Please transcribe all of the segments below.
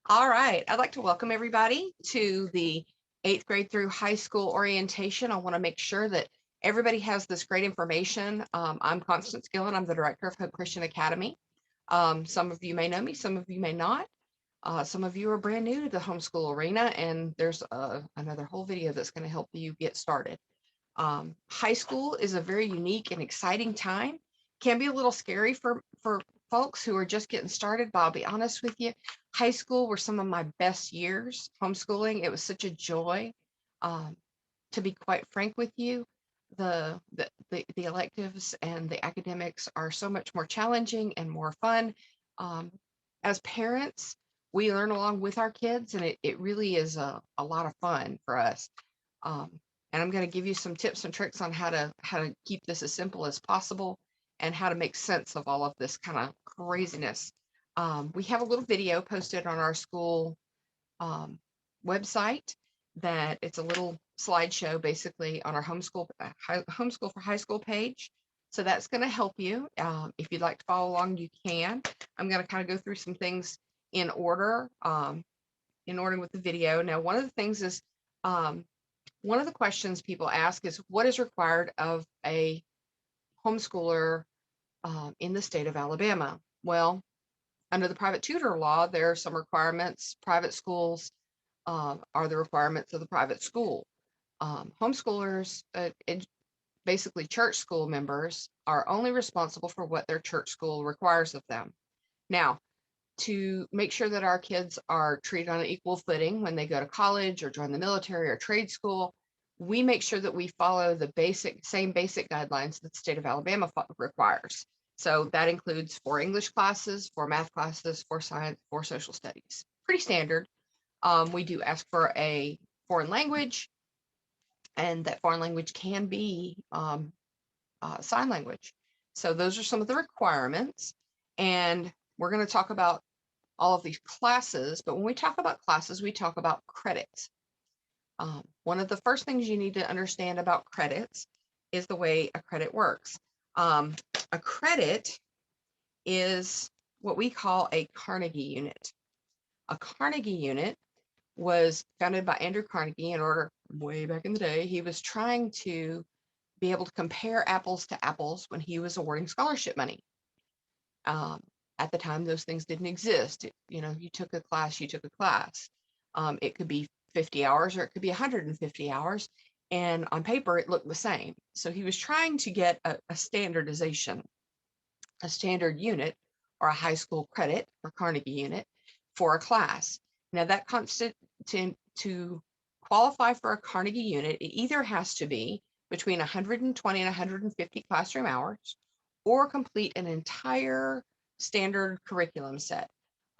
All right, I'd like to welcome everybody to the 8th grade through high school orientation. I want to make sure that everybody has this great information. I'm Constance Gillen. I'm the director of Hope Christian Academy. Some of you may know me, some of you may not. Some of you are brand new to the homeschool arena, and there's another whole video that's going to help you get started. High school is a very unique and exciting time. Can be a little scary for folks who are just getting started, but I'll be honest with you, high school were some of my best years homeschooling. It was such a joy. Um, to be quite frank with you, the electives and the academics are so much more challenging and more fun. Um, as parents, we learn along with our kids, and it really is a lot of fun for us. Um, and I'm going to give you some tips and tricks on how to keep this as simple as possible and how to make sense of all of this kind of craziness. We have a little video posted on our school um, website that it's a little slideshow basically on our homeschool for high school page. So that's going to help you. If you'd like to follow along, you can. I'm going to kind of go through some things in order, in order with the video. Now, one of the things is um, one of the questions people ask is what is required of a homeschooler in the state of Alabama? Well, under the private tutor law, there are some requirements. Private schools are the requirements of the private school. Homeschoolers, basically church school members, are only responsible for what their church school requires of them. Now, to make sure that our kids are treated on an equal footing when they go to college or join the military or trade school, we make sure that we follow the same basic guidelines that the state of Alabama requires. So that includes 4 English classes, 4 math classes, 4 science, 4 social studies. Pretty standard. We do ask for a foreign language, and that foreign language can be sign language. So those are some of the requirements. And we're going to talk about all of these classes, but when we talk about classes, we talk about credits. One of the first things you need to understand about credits is the way a credit works. A credit is what we call a Carnegie unit. A Carnegie unit was founded by Andrew Carnegie in order, way back in the day, he was trying to be able to compare apples to apples when he was awarding scholarship money. At the time, those things didn't exist. You took a class, you took a class. It could be 50 hours or it could be 150 hours. And on paper, it looked the same. So he was trying to get a standardization, a standard unit or a high school credit or Carnegie unit for a class. Now that to qualify for a Carnegie unit, it either has to be between 120 and 150 classroom hours or complete an entire standard curriculum set.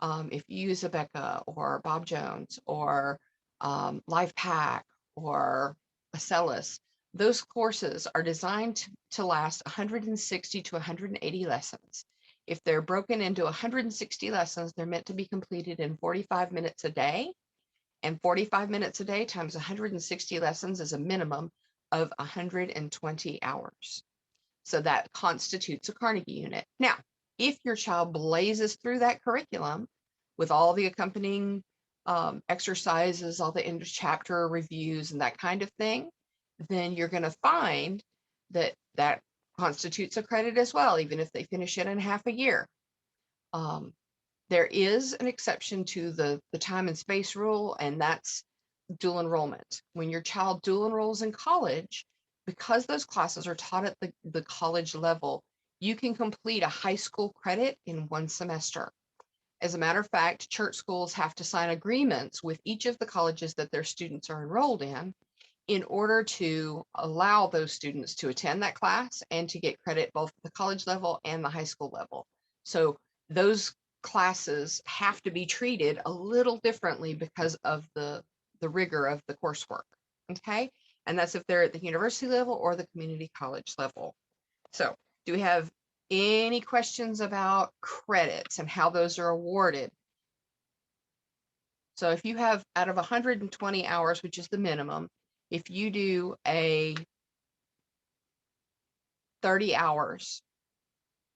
If you use Abeka or Bob Jones or LifePack or Acellus, those courses are designed to last 160 to 180 lessons. If they're broken into 160 lessons, they're meant to be completed in 45 minutes a day. And 45 minutes a day times 160 lessons is a minimum of 120 hours. So that constitutes a Carnegie unit. Now, if your child blazes through that curriculum with all the accompanying exercises, all the end of chapter reviews and that kind of thing, then you're going to find that that constitutes a credit as well, even if they finish it in half a year. There is an exception to the time and space rule, and that's dual enrollment. When your child dual enrolls in college, because those classes are taught at the college level, you can complete a high school credit in 1 semester. As a matter of fact, church schools have to sign agreements with each of the colleges that their students are enrolled in order to allow those students to attend that class and to get credit both at the college level and the high school level. So those classes have to be treated a little differently because of the rigor of the coursework, okay? And that's if they're at the university level or the community college level. So do we have any questions about credits and how those are awarded? So if you have, out of 120 hours, which is the minimum, if you do a 30 hours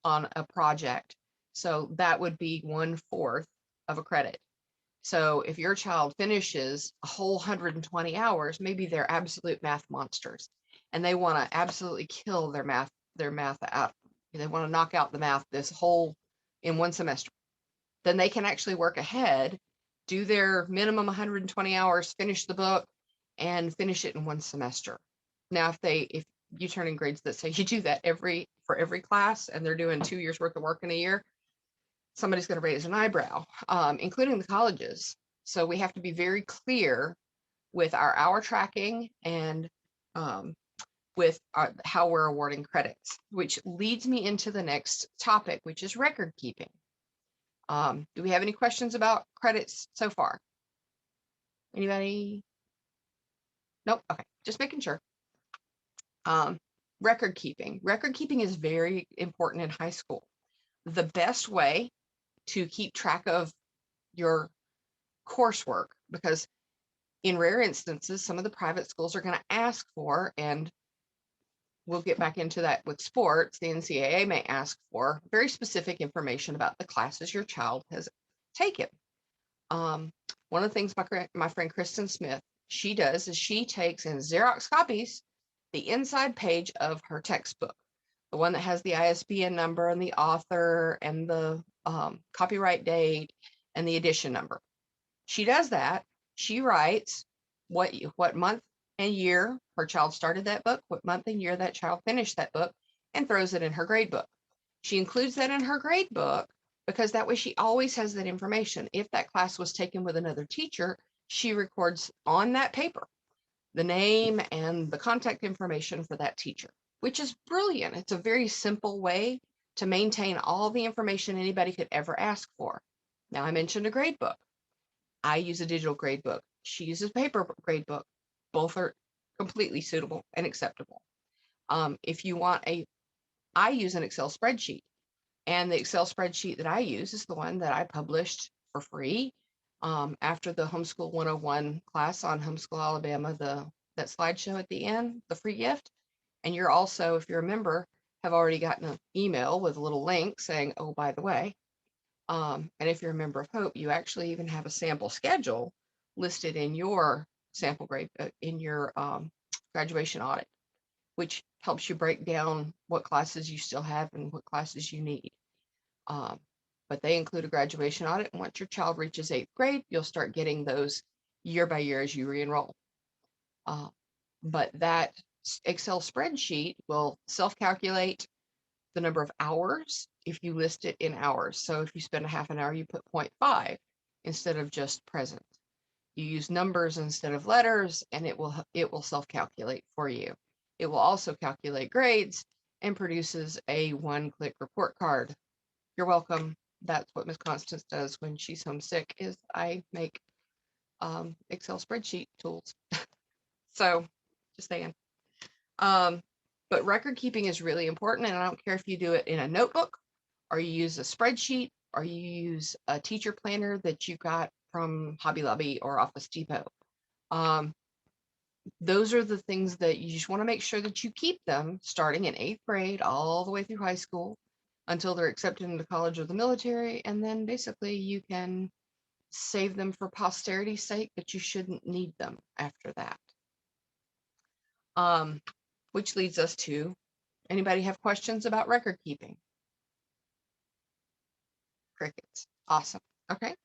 on a project, so that would be 1/4 of a credit. So if your child finishes a whole 120 hours, maybe they're absolute math monsters and they want to absolutely kill their math out. They want to knock out the math this whole in one semester. Then they can actually work ahead, do their minimum 120 hours, finish the book, and finish it in one semester. Now, if you turn in grades that say you do that for every class and they're doing 2 years worth of work in a year, somebody's going to raise an eyebrow, including the colleges. So we have to be very clear with our hour tracking and with how we're awarding credits, which leads me into the next topic, which is record keeping. Do we have any questions about credits so far? Anybody? Nope. Okay, just making sure. Record keeping. Record keeping is very important in high school. The best way to keep track of your coursework, because in rare instances, some of the private schools are going to ask for, and we'll get back into that with sports, the NCAA may ask for very specific information about the classes your child has taken. One of the things my friend Kristen Smith, she does is she takes and Xerox copies the inside page of her textbook, the one that has the ISBN number and the author and the copyright date and the edition number. She does that. She writes what month and year her child started that book, what month and year that child finished that book, and throws it in her grade book. She includes that in her grade book because that way she always has that information. If that class was taken with another teacher, she records on that paper the name and the contact information for that teacher, which is brilliant. It's a very simple way to maintain all the information anybody could ever ask for. Now, I mentioned a grade book. I use a digital grade book. She uses paper grade book. Both are completely suitable and acceptable. If you want I use an Excel spreadsheet, and the Excel spreadsheet that I use is the one that I published for free after the Homeschool 101 class on Homeschool Alabama, that slideshow at the end, the free gift. And you're also, if you're a member, have already gotten an email with a little link saying, oh, by the way, and if you're a member of Hope, you actually even have a sample schedule listed in your sample grade, in your graduation audit, which helps you break down what classes you still have and what classes you need. But they include a graduation audit. And once your child reaches 8th grade, you'll start getting those year by year as you re-enroll. But that Excel spreadsheet will self-calculate the number of hours if you list it in hours. So if you spend a half an hour, you put 0.5 instead of just present. You use numbers instead of letters, and it will self-calculate for you. It will also calculate grades and produces a one-click report card. You're welcome. That's what Miss Constance does when she's homesick, is I make Excel spreadsheet tools. So just saying. But record keeping is really important, and I don't care if you do it in a notebook or you use a spreadsheet or you use a teacher planner that you got from Hobby Lobby or Office Depot. Those are the things that you just want to make sure that you keep them starting in 8th grade all the way through high school until they're accepted into college or the military, and then basically you can save them for posterity's sake, but you shouldn't need them after that. Which leads us to, anybody have questions about record keeping? Crickets. Awesome. Okay.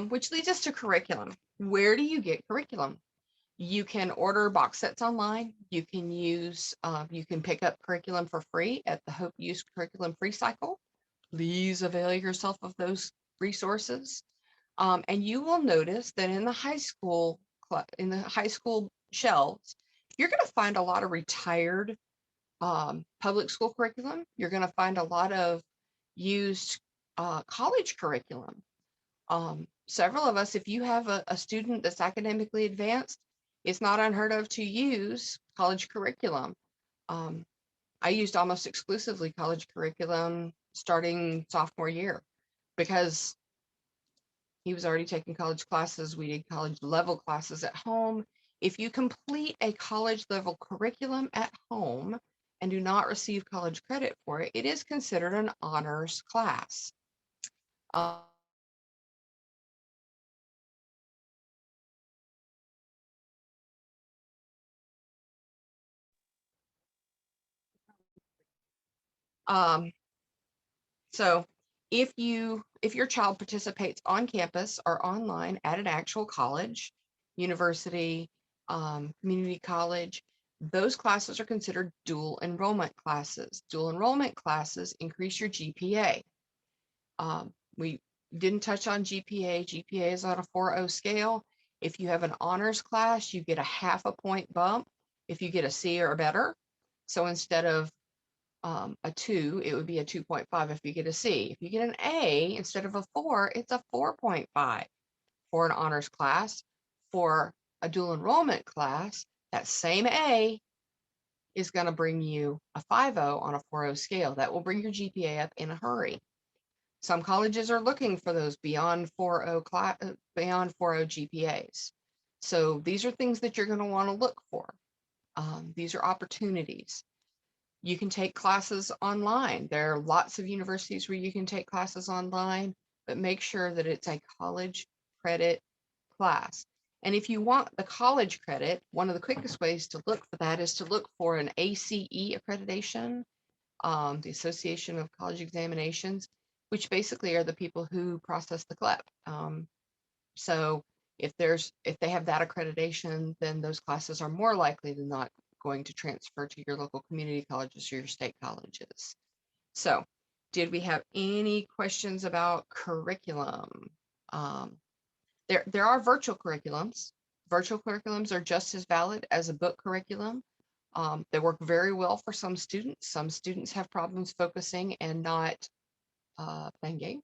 Which leads us to curriculum. Where do you get curriculum? You can order box sets online. You can pick up curriculum for free at the Hope Use Curriculum Free Cycle. Please avail yourself of those resources. And you will notice that in the high school shelves, you're going to find a lot of retired public school curriculum. You're going to find a lot of used college curriculum. Several of us, if you have a student that's academically advanced, it's not unheard of to use college curriculum. I used almost exclusively college curriculum starting sophomore year because he was already taking college classes. We did college level classes at home. If you complete a college level curriculum at home and do not receive college credit for it, it is considered an honors class. So if your child participates on campus or online at an actual college, university, community college, those classes are considered dual enrollment classes. Dual enrollment classes increase your GPA. We didn't touch on GPA. GPA is on a 4.0 scale. If you have an honors class, you get a 0.5 point bump if you get a C or better. So instead of a 2, it would be a 2.5 if you get a C. If you get an A instead of a 4, it's a 4.5 for an honors class. For a dual enrollment class, that same A is going to bring you a 5.0 on a 4.0 scale. That will bring your GPA up in a hurry. Some colleges are looking for those beyond 4.0 GPAs. So these are things that you're going to want to look for. These are opportunities. You can take classes online. There are lots of universities where you can take classes online, but make sure that it's a college credit class. And if you want the college credit, one of the quickest ways to look for that is to look for an ACE accreditation, the Association of College Examinations, which basically are the people who process the CLEP. So if they have that accreditation, then those classes are more likely than not going to transfer to your local community colleges or your state colleges. So did we have any questions about curriculum? There are virtual curriculums. Virtual curriculums are just as valid as a book curriculum. They work very well for some students. Some students have problems focusing and not playing games.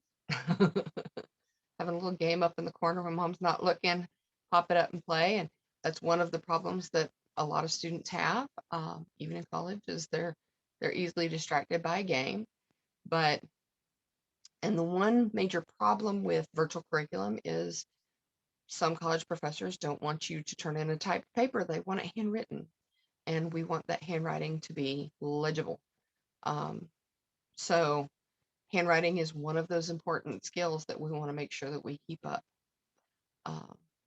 Having a little game up in the corner when mom's not looking, pop it up and play. And that's one of the problems that a lot of students have, even in college, is they're easily distracted by a game. And the one major problem with virtual curriculum is some college professors don't want you to turn in a typed paper. They want it handwritten, and we want that handwriting to be legible. So handwriting is one of those important skills that we want to make sure that we keep up.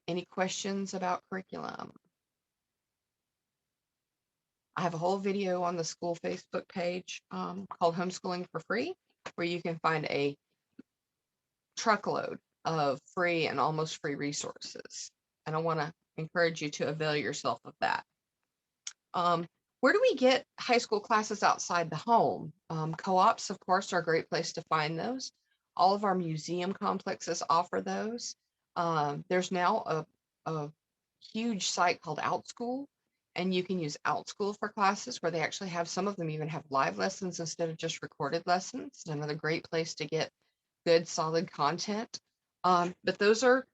Any questions about curriculum? I have a whole video on the school Facebook page called Homeschooling for Free, where you can find a truckload of free and almost free resources. And I want to encourage you to avail yourself of that. Where do we get high school classes outside the home? Co-ops, of course, are a great place to find those. All of our museum complexes offer those. There's now a huge site called OutSchool, and you can use OutSchool for classes where they actually have, some of them even have live lessons instead of just recorded lessons. It's another great place to get good, solid content. But those are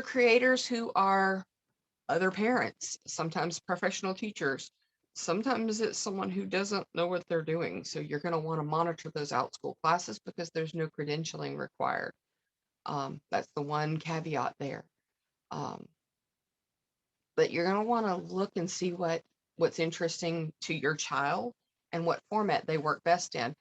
creators who are other parents, sometimes professional teachers. Sometimes it's someone who doesn't know what they're doing. So you're going to want to monitor those OutSchool classes because there's no credentialing required. That's the one caveat there. But you're going to want to look and see what's interesting to your child and what format they work best in.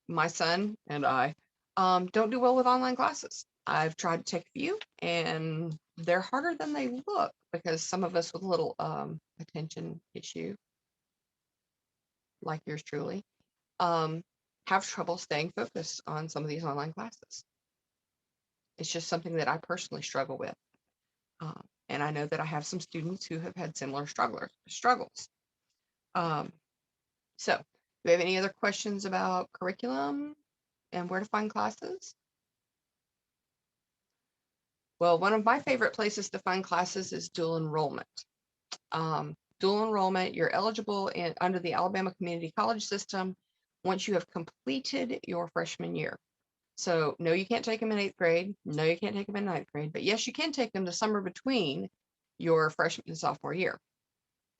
My son and I don't do well with online classes. I've tried to take a few, and they're harder than they look because some of us with a little attention issue, like yours truly, have trouble staying focused on some of these online classes. It's just something that I personally struggle with. And I know that I have some students who have had similar struggles. So, do we have any other questions about curriculum and where to find classes? Well, one of my favorite places to find classes is dual enrollment. Dual enrollment, you're eligible under the Alabama Community College system once you have completed your freshman year. So no, you can't take them in 8th grade. No, you can't take them in 9th grade. But yes, you can take them the summer between your freshman and sophomore year.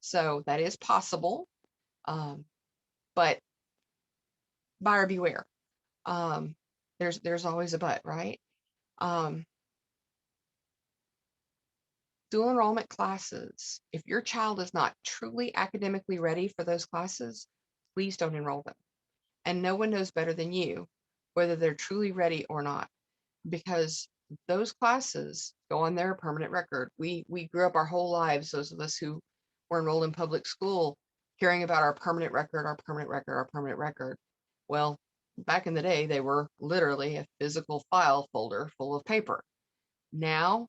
So that is possible. But buyer beware. There's always a but, right? Dual enrollment classes, if your child is not truly academically ready for those classes, please don't enroll them. And no one knows better than you whether they're truly ready or not, because those classes go on their permanent record. We grew up our whole lives, those of us who were enrolled in public school, hearing about our permanent record, our permanent record, our permanent record. Well, back in the day, they were literally a physical file folder full of paper. Now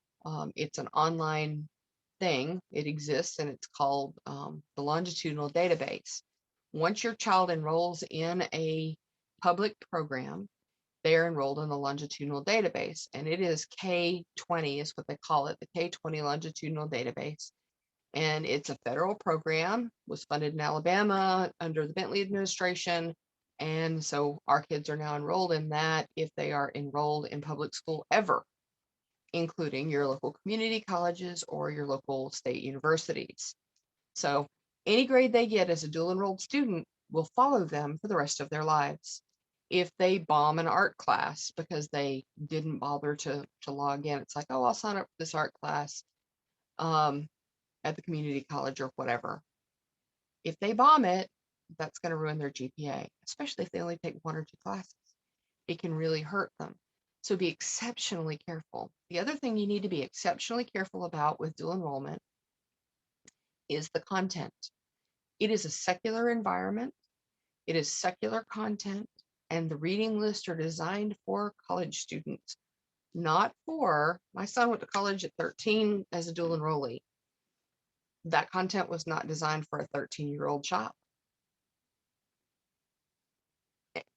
it's an online thing. It exists, and it's called the longitudinal database. Once your child enrolls in a public program, they are enrolled in the longitudinal database, and it is K20 is what they call it, the K20 longitudinal database. And it's a federal program, was funded in Alabama under the Bentley administration. And so our kids are now enrolled in that if they are enrolled in public school ever, including your local community colleges or your local state universities. So any grade they get as a dual enrolled student will follow them for the rest of their lives. If they bomb an art class because they didn't bother to log in, it's like, oh, I'll sign up for this art class at the community college or whatever. If they bomb it, that's going to ruin their GPA, especially if they only take 1 or 2 classes. It can really hurt them. So be exceptionally careful. The other thing you need to be exceptionally careful about with dual enrollment is the content. It is a secular environment. It is secular content, and the reading lists are designed for college students, not for, my son went to college at 13 as a dual enrollee. That content was not designed for a 13-year-old child.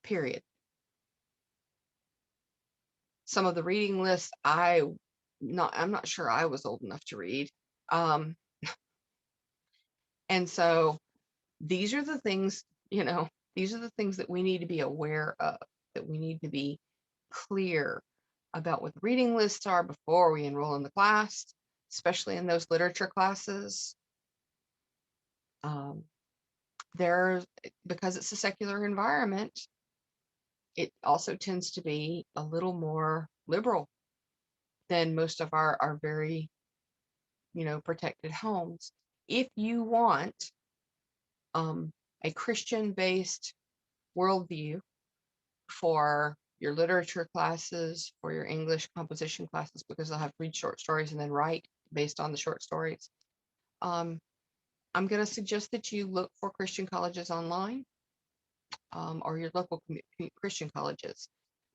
Period. Some of the reading lists I'm not sure I was old enough to read. And so these are the things, these are the things that we need to be aware of, that we need to be clear about what the reading lists are before we enroll in the class, especially in those literature classes. Because it's a secular environment, it also tends to be a little more liberal than most of our very, protected homes. If you want a Christian-based worldview for your literature classes, for your English composition classes, because they'll have to read short stories and then write based on the short stories, I'm going to suggest that you look for Christian colleges online or your local Christian colleges,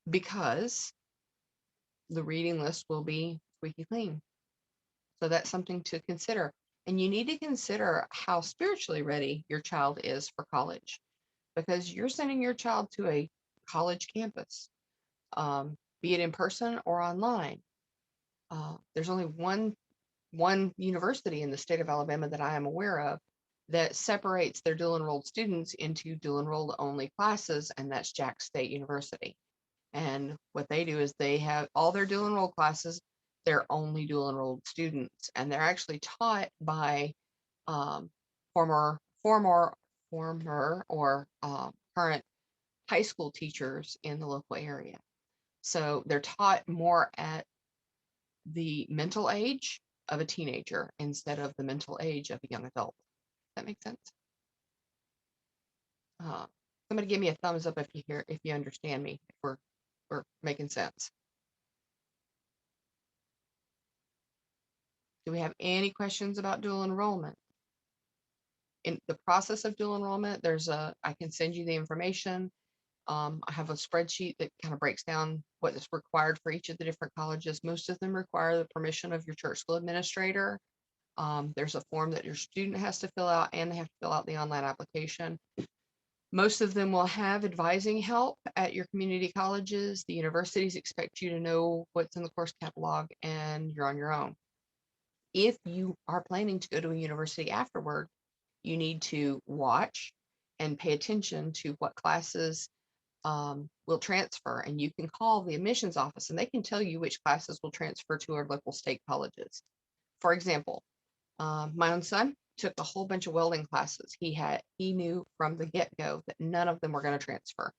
because the reading list will be squeaky clean. So that's something to consider. And you need to consider how spiritually ready your child is for college, because you're sending your child to a college campus, be it in person or online. There's only one university in the state of Alabama that I am aware of that separates their dual enrolled students into dual enrolled only classes, and that's Jack State University. And what they do is they have all their dual enrolled classes, they're only dual enrolled students, and they're actually taught by former or current high school teachers in the local area. So they're taught more at the mental age of a teenager instead of the mental age of a young adult. Does that make sense? Somebody give me a thumbs up if you understand me, if we're making sense. Do we have any questions about dual enrollment? In the process of dual enrollment, I can send you the information. I have a spreadsheet that kind of breaks down what is required for each of the different colleges. Most of them require the permission of your church school administrator. There's a form that your student has to fill out, and they have to fill out the online application. Most of them will have advising help at your community colleges. The universities expect you to know what's in the course catalog, and you're on your own. If you are planning to go to a university afterward, you need to watch and pay attention to what classes will transfer, and you can call the admissions office and they can tell you which classes will transfer to our local state colleges. For example, my own son took a whole bunch of welding classes. He knew from the get-go that none of them were going to transfer.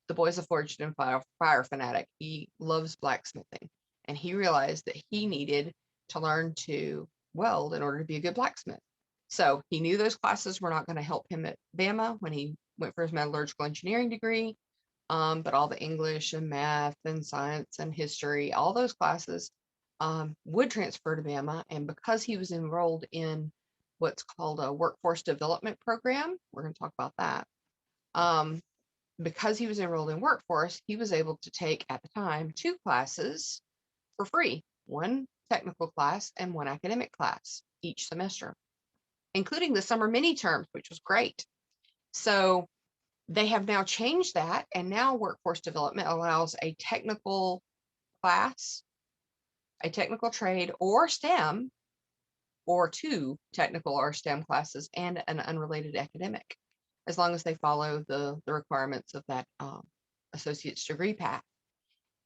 The boy's a forged and fire fanatic. He loves blacksmithing, and he realized that he needed to learn to weld in order to be a good blacksmith. So he knew those classes were not going to help him at Bama when he went for his metallurgical engineering degree, but all the English and math and science and history, all those classes would transfer to Bama. And because he was enrolled in what's called a workforce development program, we're going to talk about that. because he was enrolled in workforce, he was able to take at the time 2 classes for free, 1 technical class and 1 academic class each semester, including the summer mini terms, which was great. So they have now changed that, and now workforce development allows a technical class, a technical trade, or STEM, or 2 technical or STEM classes and an unrelated academic, as long as they follow the requirements of that associate's degree path.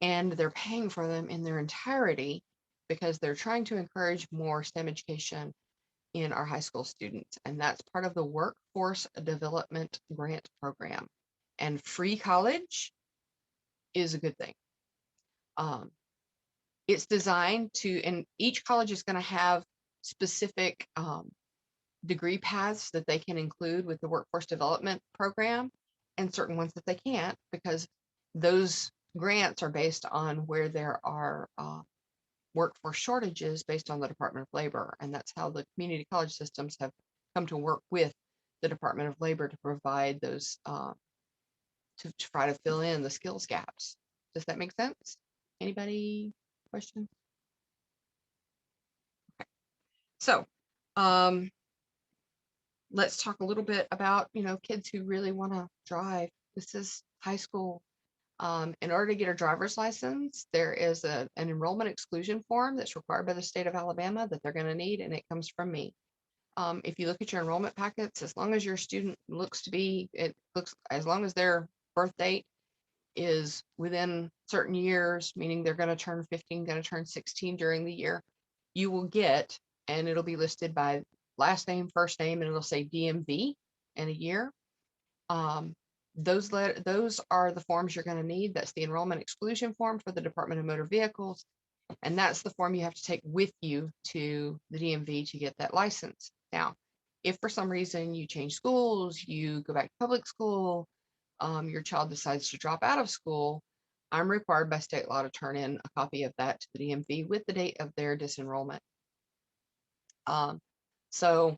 And they're paying for them in their entirety because they're trying to encourage more STEM education in our high school students. And that's part of the Workforce Development Grant Program. And free college is a good thing. It's designed to, and each college is going to have specific degree paths that they can include with the workforce development program, and certain ones that they can't, because those grants are based on where there are workforce shortages based on the Department of Labor. And that's how the community college systems have come to work with the Department of Labor to provide those, to try to fill in the skills gaps. Does that make sense? Anybody questions? Okay. So, let's talk a little bit about, kids who really want to drive. This is high school. In order to get a driver's license, there is an enrollment exclusion form that's required by the state of Alabama that they're going to need, and it comes from me. If you look at your enrollment packets, as long as your student as long as their birth date is within certain years, meaning they're going to turn 15, going to turn 16 during the year, you will get, and it'll be listed by last name, first name, and it'll say DMV in a year. Those are the forms you're going to need. That's the enrollment exclusion form for the Department of Motor Vehicles, and that's the form you have to take with you to the DMV to get that license. Now, if for some reason you change schools, you go back to public school, your child decides to drop out of school, I'm required by state law to turn in a copy of that to the DMV with the date of their disenrollment. So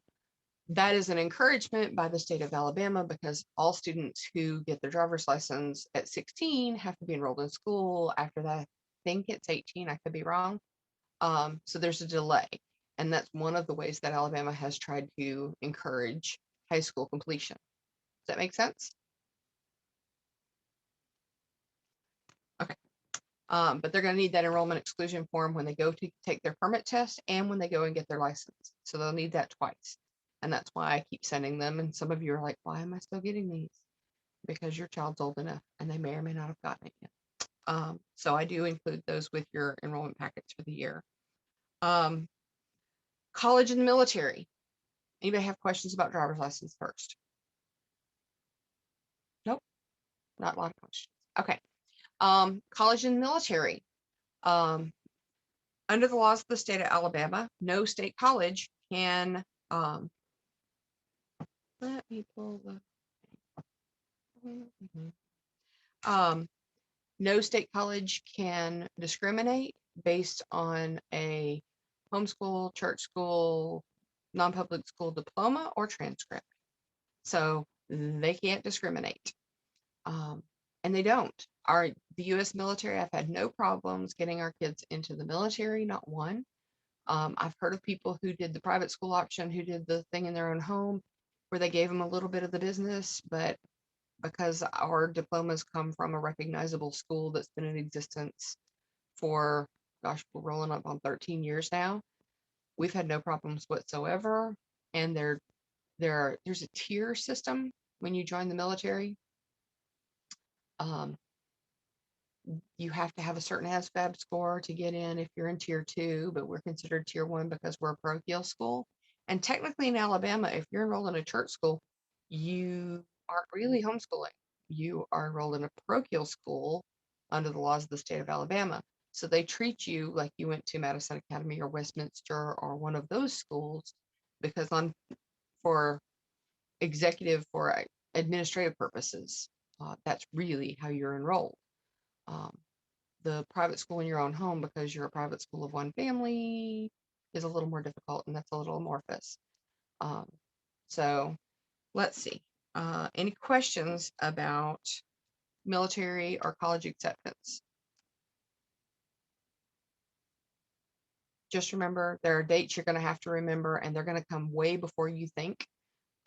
that is an encouragement by the state of Alabama, because all students who get their driver's license at 16 have to be enrolled in school. After that, I think it's 18, I could be wrong. So there's a delay. And that's one of the ways that Alabama has tried to encourage high school completion. Does that make sense? Okay. But they're going to need that enrollment exclusion form when they go to take their permit test and when they go and get their license. So they'll need that twice. And that's why I keep sending them. And some of you are like, why am I still getting these? Because your child's old enough and they may or may not have gotten it yet. So I do include those with your enrollment packets for the year. College and military. Anybody have questions about driver's license first? Nope, not a lot of questions. Okay. College and military. Under the laws of the state of Alabama, no state college can, let me pull the, no state college can discriminate based on a homeschool, church school, non-public school diploma or transcript. So they can't discriminate. And they don't. The U.S. military, I've had no problems getting our kids into the military, not one. I've heard of people who did the private school option, who did the thing in their own home, where they gave them a little bit of the business, but because our diplomas come from a recognizable school that's been in existence for, gosh, we're rolling up on 13 years now, we've had no problems whatsoever. And there's a tier system when you join the military. You have to have a certain ASVAB score to get in if you're in tier 2, but we're considered tier 1 because we're a parochial school. And technically in Alabama, if you're enrolled in a church school, you aren't really homeschooling. You are enrolled in a parochial school under the laws of the state of Alabama. So they treat you like you went to Madison Academy or Westminster or one of those schools, because for administrative purposes, that's really how you're enrolled. The private school in your own home, because you're a private school of one family, is a little more difficult, and that's a little amorphous. So let's see. Any questions about military or college acceptance. Just remember, there are dates you're going to have to remember, and they're going to come way before you think.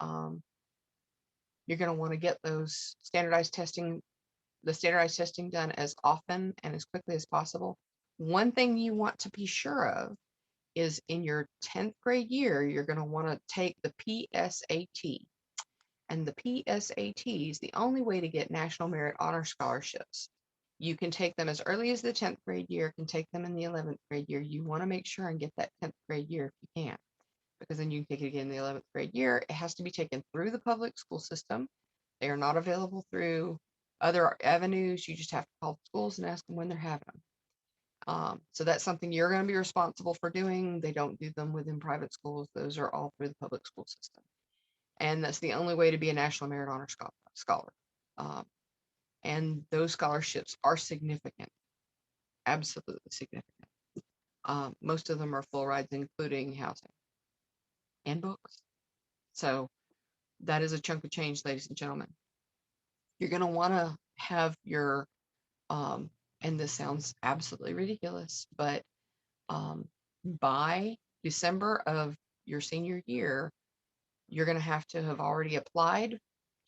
You're going to want to get those standardized testing done as often and as quickly as possible. One thing you want to be sure of is in your 10th grade year, you're going to want to take the PSAT. And the PSAT is the only way to get National Merit Honor Scholarships. You can take them as early as the 10th grade year, can take them in the 11th grade year. You want to make sure and get that 10th grade year if you can, because then you can take it again in the 11th grade year. It has to be taken through the public school system. They are not available through other avenues. You just have to call the schools and ask them when they're having them. So that's something you're going to be responsible for doing. They don't do them within private schools. Those are all through the public school system. And that's the only way to be a National Merit Honor Scholar. And those scholarships are significant, absolutely significant. Most of them are full rides, including housing and books. So that is a chunk of change, ladies and gentlemen. You're going to want to have your, and this sounds absolutely ridiculous, but by December of your senior year, you're going to have already applied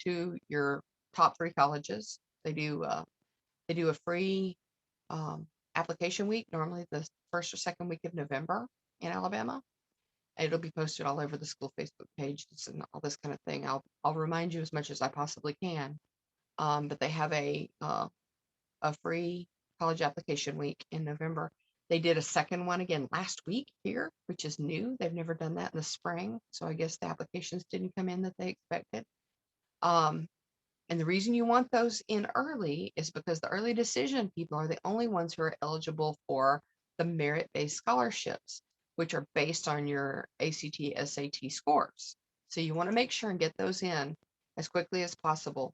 to your top 3 colleges. They do a free application week, normally the first or second week of November in Alabama. It'll be posted all over the school Facebook pages and all this kind of thing. I'll remind you as much as I possibly can. But they have a free college application week in November. They did a second one again last week here, which is new. They've never done that in the spring, so I guess the applications didn't come in that they expected. And the reason you want those in early is because the early decision people are the only ones who are eligible for the merit-based scholarships, which are based on your ACT, SAT scores. So you want to make sure and get those in as quickly as possible.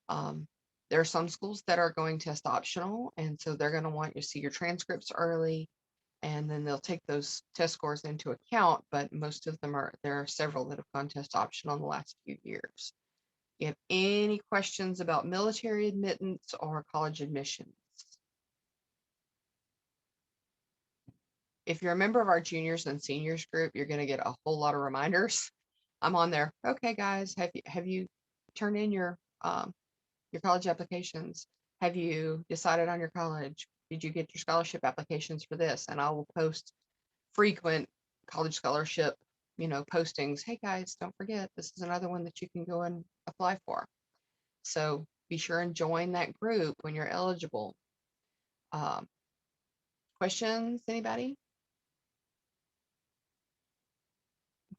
There are some schools that are going test optional, and so they're going to want you to see your transcripts early, and then they'll take those test scores into account, but most of them there are several that have gone test optional in the last few years. You have any questions about military admittance or college admissions? If you're a member of our juniors and seniors group, you're going to get a whole lot of reminders. I'm on there. Okay, guys, have you turned in your college applications? Have you decided on your college? Did you get your scholarship applications for this? And I will post frequent college scholarship, postings. Hey guys, don't forget, this is another one that you can go and apply for. So be sure and join that group when you're eligible. Questions, anybody?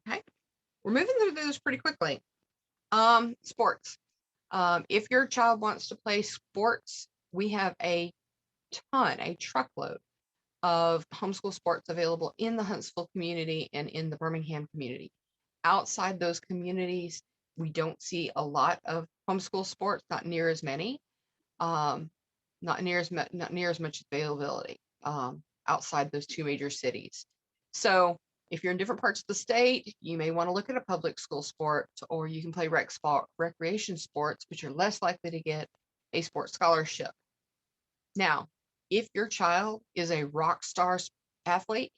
Okay, we're moving through this pretty quickly. Sports. If your child wants to play sports, we have a truckload of homeschool sports available in the Huntsville community and in the Birmingham community. Outside those communities, we don't see a lot of homeschool sports, not near as many, not near as much availability outside those 2 major cities. So if you're in different parts of the state, you may want to look at a public school sport, or you can play recreation sports, but you're less likely to get a sports scholarship. Now, if your child is a rock star athlete,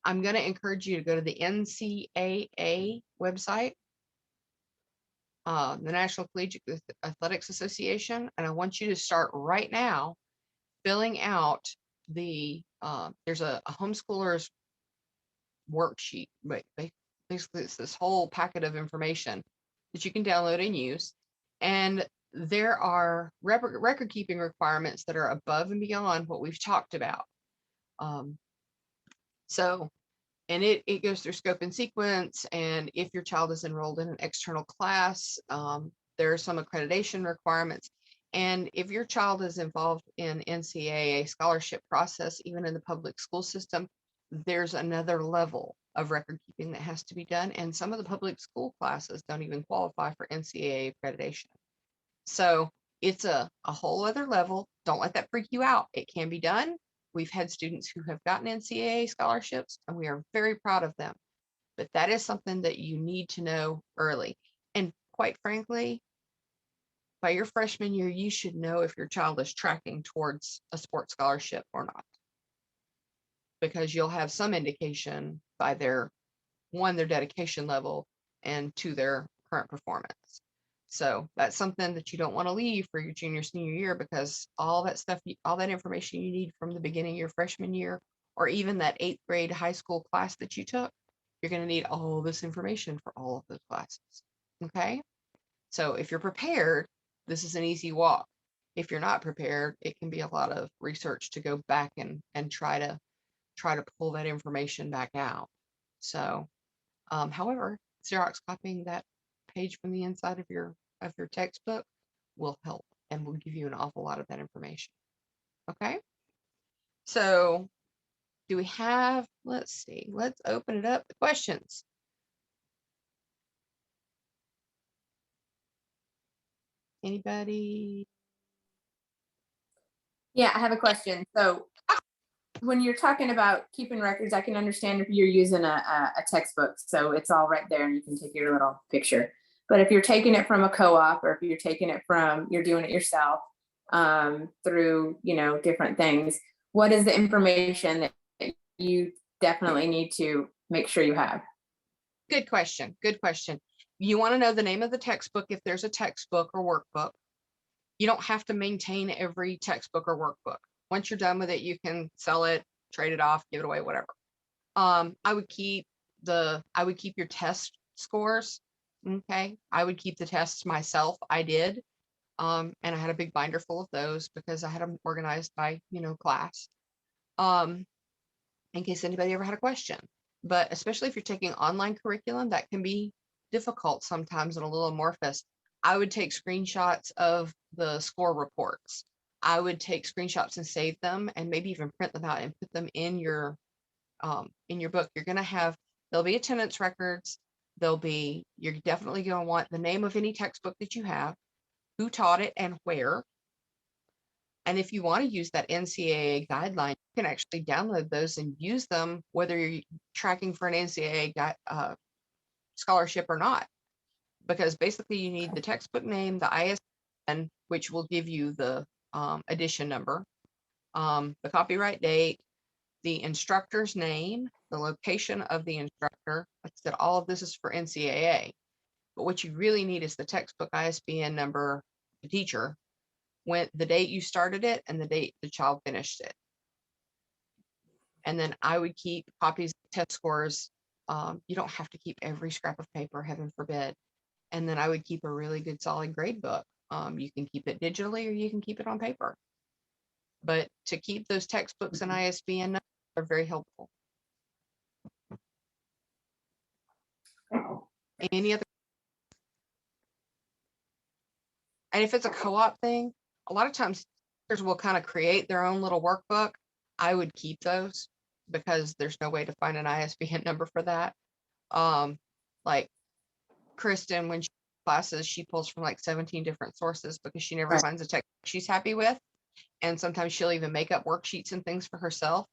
I'm going to encourage you to go to the NCAA website, the National Collegiate Athletics Association, and I want you to start right now filling out there's a homeschooler's worksheet. Basically, it's this whole packet of information that you can download and use. And there are record keeping requirements that are above and beyond what we've talked about. And it goes through scope and sequence. And if your child is enrolled in an external class, there are some accreditation requirements. And if your child is involved in NCAA scholarship process, even in the public school system, there's another level of record keeping that has to be done. And some of the public school classes don't even qualify for NCAA accreditation. So it's a whole other level. Don't let that freak you out. It can be done. We've had students who have gotten NCAA scholarships, and we are very proud of them. But that is something that you need to know early. And quite frankly, by your freshman year, you should know if your child is tracking towards a sports scholarship or not, because you'll have some indication by their dedication level, and two, their current performance. So that's something that you don't want to leave for your junior, senior year, because all that stuff, all that information you need from the beginning of your freshman year, or even that 8th grade high school class that you took, you're going to need all this information for all of those classes. Okay. So if you're prepared, this is an easy walk. If you're not prepared, it can be a lot of research to go back and try to pull that information back out. So, however, Xerox copying that page from the inside of your textbook will help and will give you an awful lot of that information. Okay. So do we have, let's see, let's open it up. The questions. Anybody? Yeah, I have a question. So when you're talking about keeping records, I can understand if you're using a textbook, so it's all right there and you can take your little picture. But if you're taking it from a co-op, or if you're taking it from, you're doing it yourself through, different things, what is the information that you definitely need to make sure you have? Good question. Good question. You want to know the name of the textbook if there's a textbook or workbook. You don't have to maintain every textbook or workbook. Once you're done with it, you can sell it, trade it off, give it away, whatever. I would keep your test scores. Okay. I would keep the tests myself. I did. And I had a big binder full of those because I had them organized by, class. In case anybody ever had a question. But especially if you're taking online curriculum, that can be difficult sometimes and a little amorphous. I would take screenshots of the score reports. I would take screenshots and save them, and maybe even print them out and put them in your book. There'll be attendance records. You're definitely going to want the name of any textbook that you have, who taught it and where. And if you want to use that NCAA guideline, you can actually download those and use them, whether you're tracking for an NCAA scholarship or not. Because basically you need the textbook name, the ISBN, which will give you the edition number, the copyright date, the instructor's name, the location of the instructor. Like I said, all of this is for NCAA. But what you really need is the textbook ISBN number, the teacher, when the date you started it and the date the child finished it. And then I would keep copies of test scores. You don't have to keep every scrap of paper, heaven forbid. And then I would keep a really good solid grade book. You can keep it digitally or you can keep it on paper. But to keep those textbooks and ISBN numbers are very helpful. Any other? And if it's a co-op thing, a lot of times teachers will kind of create their own little workbook. I would keep those because there's no way to find an ISBN number for that. Like Kristen, when she classes, she pulls from like 17 different sources because she never finds a text she's happy with. And sometimes she'll even make up worksheets and things for herself.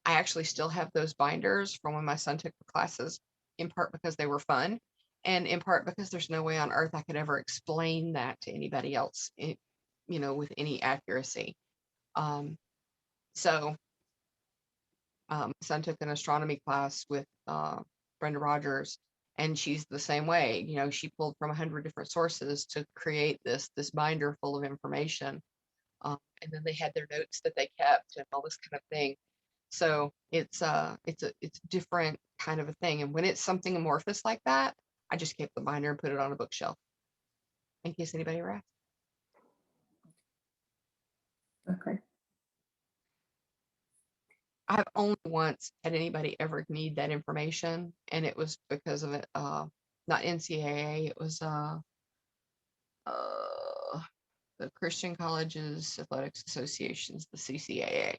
I actually still have those binders from when my son took the classes, in part because they were fun, and in part because there's no way on earth I could ever explain that to anybody else, with any accuracy. So my son took an astronomy class with Brenda Rogers, and she's the same way. She pulled from 100 different sources to create this binder full of information. And then they had their notes that they kept and all this kind of thing. So it's a different kind of a thing. And when it's something amorphous like that, I just keep the binder and put it on a bookshelf in case anybody ever asks. Okay. I have only once had anybody ever need that information, and it was because of it, not NCAA, it was the Christian Colleges Athletics Associations, the CCAA.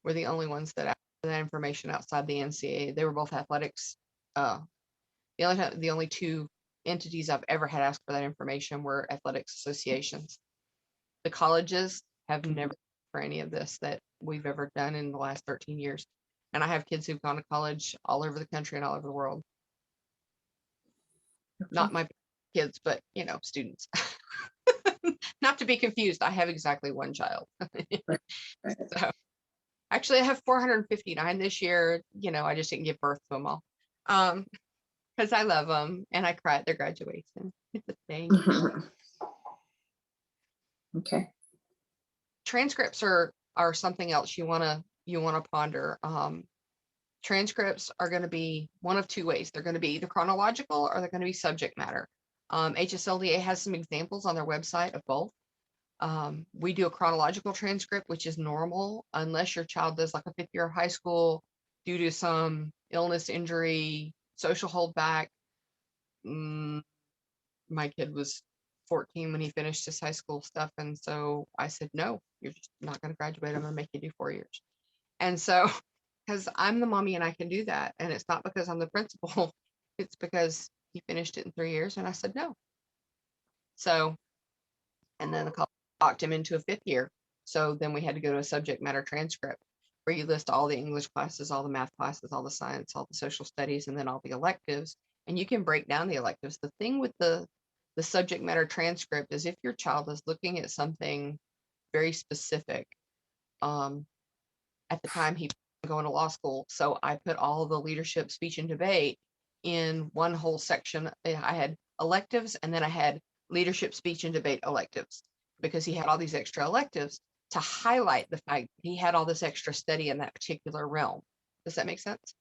Were the only ones that asked for that information outside the NCAA. They were both athletics. The only two entities I've ever had asked for that information were athletics associations. The colleges have never for any of this that we've ever done in the last 13 years. And I have kids who've gone to college all over the country and all over the world. Okay. Not my kids, but students. Not to be confused, I have exactly one child. So actually I have 459 this year. I just didn't give birth to them all. Because I love them and I cry at their graduation. It's a thing. Okay. Transcripts are something else you want to ponder. Transcripts are going to be one of two ways. They're going to be either chronological or they're going to be subject matter. HSLDA has some examples on their website of both. We do a chronological transcript, which is normal unless your child does like a 5th year of high school due to some illness, injury, social holdback. My kid was 14 when he finished his high school stuff. And so I said, no, you're just not going to graduate. I'm going to make you do 4 years. And so, because I'm the mommy and I can do that. And it's not because I'm the principal. It's because he finished it in 3 years. And I said, no. So, and then the college locked him into a 5th year. So then we had to go to a subject matter transcript where you list all the English classes, all the math classes, all the science, all the social studies, and then all the electives. And you can break down the electives. The thing with the subject matter transcript is if your child is looking at something very specific, at the time he was going to law school. So I put all the leadership, speech, and debate in one whole section. I had electives and then I had leadership, speech, and debate electives because he had all these extra electives to highlight the fact that he had all this extra study in that particular realm. Does that make sense?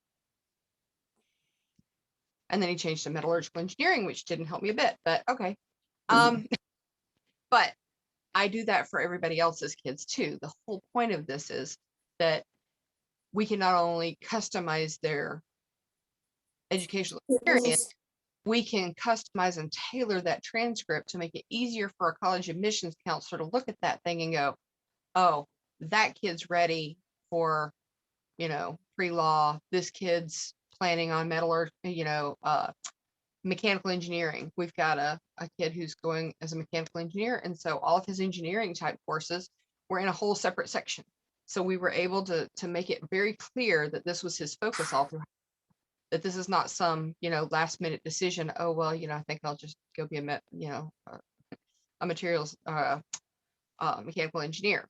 And then he changed to metallurgical engineering, which didn't help me a bit, but okay. But I do that for everybody else's kids too. The whole point of this is that we can not only customize their educational experience, we can customize and tailor that transcript to make it easier for a college admissions counselor to look at that thing and go, oh, that kid's ready for, pre-law. This kid's planning on mechanical engineering. We've got a kid who's going as a mechanical engineer. And so all of his engineering type courses were in a whole separate section. So we were able to make it very clear that this was his focus all through, that this is not some, last minute decision. Oh, well, I think I'll just go be a materials, mechanical engineer.